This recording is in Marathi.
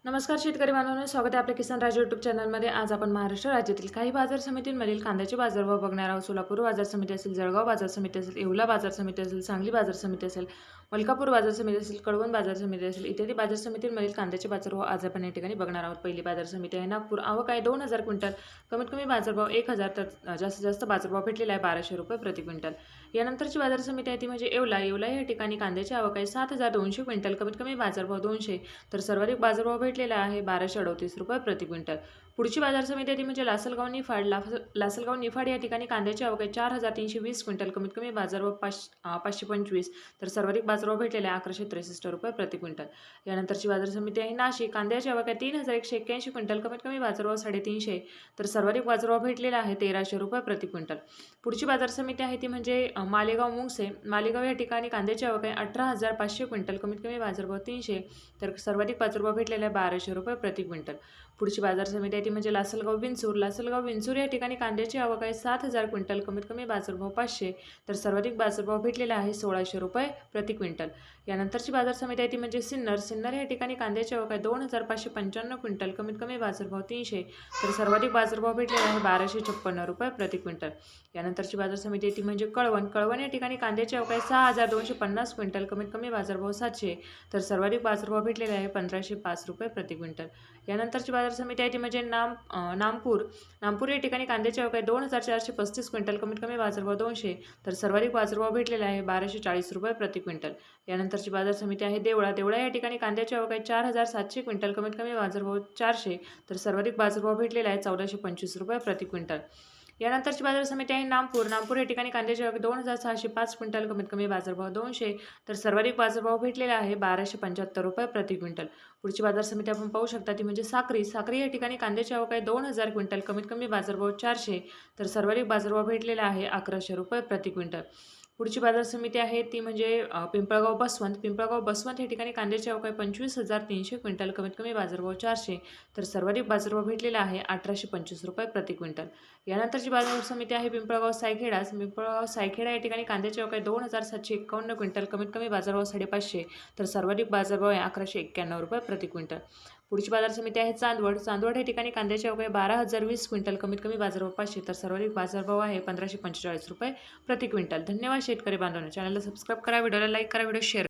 नमस्कार शेतकरी बांधवांनो, स्वागत आहे आपल्या किसान राज यूट्यूब चॅनलमध्ये। आज आपण महाराष्ट्र राज्यातील काही बाजार समितींमधील कांद्याचे बाजारभाव बघणार आहोत। सोलापूर बाजार समिती असेल, जळगाव बाजार समिती असेल, येवला बाजार समिती असेल, सांगली बाजार समिती असेल, मलकापूर बाजार समिती असेल, कळवण बाजार समिती असेल इत्यादी बाजार समितींमधील कांद्याचे बाजारभाव आज आपण या ठिकाणी बघणार आहोत। पहिली बाजार समिती आहे नागपूर। आवक आहे 2000 क्विंटल, कमीत कमी बाजारभाव 1000, तर जास्तीत जास्त बाजारभाव भेटलेला आहे 1200 रुपये प्रति क्विंटल। यानंतरची बाजार समिती आहे ती म्हणजे येवला। येवला या ठिकाणी कांद्याची आवक आहे 7200 क्विंटल, कमीत कमी बाजारभाव 200, तर सर्वाधिक बाजारभाव भेटलेला आहे 1238 रुपये प्रति क्विंटल। पुढची बाजार समिती आहे ती म्हणजे लासलगाव निफाड। लासलगाव निफाड या ठिकाणी कांद्याची आवक आहे 4320 क्विंटल, कमीत कमी बाजारभाव 525, तर सर्वाधिक बाजारभाव भेटलेला आहे 1163 रुपये प्रति क्विंटल। यानंतरची बाजार समिती आहे नाशिक। कांद्याची आवक आहे 3181 क्विंटल, कमीत कमी बाजारभाव 350, तर सर्वाधिक बाजारभाव भेटलेला आहे 1300 रुपये प्रति क्विंटल। पुढची बाजार समिती आहे ती म्हणजे मालेगाव मुंगसे। मालेगाव या ठिकाणी कांद्याची आवक आहे 18500 क्विंटल, कमीत कमी बाजारभाव 300, तर सर्वाधिक बाजारभाव भेटलेला आहे 1200 रुपये प्रति क्विंटल। पुढची बाजार समिती आहे ती म्हणजे लासलगाव विंचूर। लासलगाव विंचूर या ठिकाणी कांद्याची आवक आहे 7000 क्विंटल, कमीत कमी बाजारभाव 500, तर सर्वाधिक बाजारभाव भेटलेला आहे 1600 रुपये प्रति क्विंटल। यानंतरची बाजार समिती आहे ती म्हणजे सिन्नर। सिन्नर या ठिकाणी कांद्याची आवक आहे 2555 क्विंटल, कमीत कमी बाजारभाव 300, तर सर्वाधिक बाजारभाव भेटलेला आहे 1256 रुपये प्रति क्विंटल। यानंतरची बाजार समिती आहे ती म्हणजे कळवण। कळवण या ठिकाणी कांद्याची आवक आहे 6250 क्विंटल, कमीत कमी बाजारभाव 700, तर सर्वाधिक बाजारभाव भेटलेला आहे 1505 रुपये प्रति क्विंटल। यानंतरची बाजार समिती आहे ती म्हणजे नामपूर। नामपूर या ठिकाणी कांद्याची आवक आहे 2435 क्विंटल, कमीत कमी बाजारभाव 200, तर सर्वाधिक बाजारभाव भेटलेला आहे 1240 रुपये प्रति क्विंटल। यानंतरची बाजार समिती आहे देवळा। देवळा या ठिकाणी कांद्याची आवक आहे 4700 क्विंटल, कमीत कमी बाजारभाव 400, तर सर्वाधिक बाजारभाव भेटलेला आहे 1425 रुपये प्रति क्विंटल। यानंतरची बाजार समिती आहे नामपूर। नामपूर या ठिकाणी कांद्याची आवक 2605 क्विंटल, कमीत कमी बाजारभाव 200, तर सर्वाधिक बाजारभाव भेटलेला आहे 1275 रुपये प्रति क्विंटल। पुढची बाजार समिती आपण पाहू शकता ती म्हणजे साक्री। साक्री या ठिकाणी कांद्याची आवक आहे 2000 क्विंटल, कमीत कमी बाजारभाव 400, तर सर्वाधिक बाजारभाव भेटलेला आहे 1100 रुपये प्रति क्विंटल। पुढची बाजार समिती आहे ती म्हणजे पिंपळगाव बसवंत। पिंपळगाव बसवंत या ठिकाणी कांद्याची आवक आहे 25300 क्विंटल, कमीत कमी बाजारभाव 400, तर सर्वाधिक बाजारभाव भेटलेला आहे 1825 रुपये प्रति क्विंटल। यानंतरची बाजार समिती आहे पिंपळगाव सायखेडा। पिंपळगाव सायखेडा या ठिकाणी कांद्याची आवक आहे 2751 क्विंटल, कमीत कमी बाजारभाव 550, तर सर्वाधिक बाजारभाव आहे 1191 रुपये प्रति क्विंटल। पुढची बाजार समिती आहे चांदवड। चांदवड या ठिकाणी कांद्याची आवक आहे 12020 क्विंटल, कमीत कमी बाजारभाव 500, तर सर्वाधिक बाजारभाव आहे 1545 रुपये प्रति क्विंटल। धन्यवाद शेतकरी बांधवांनो। चॅनलला सबस्क्राईब करा, व्हिडिओला लाईक करा, व्हिडिओ शेअर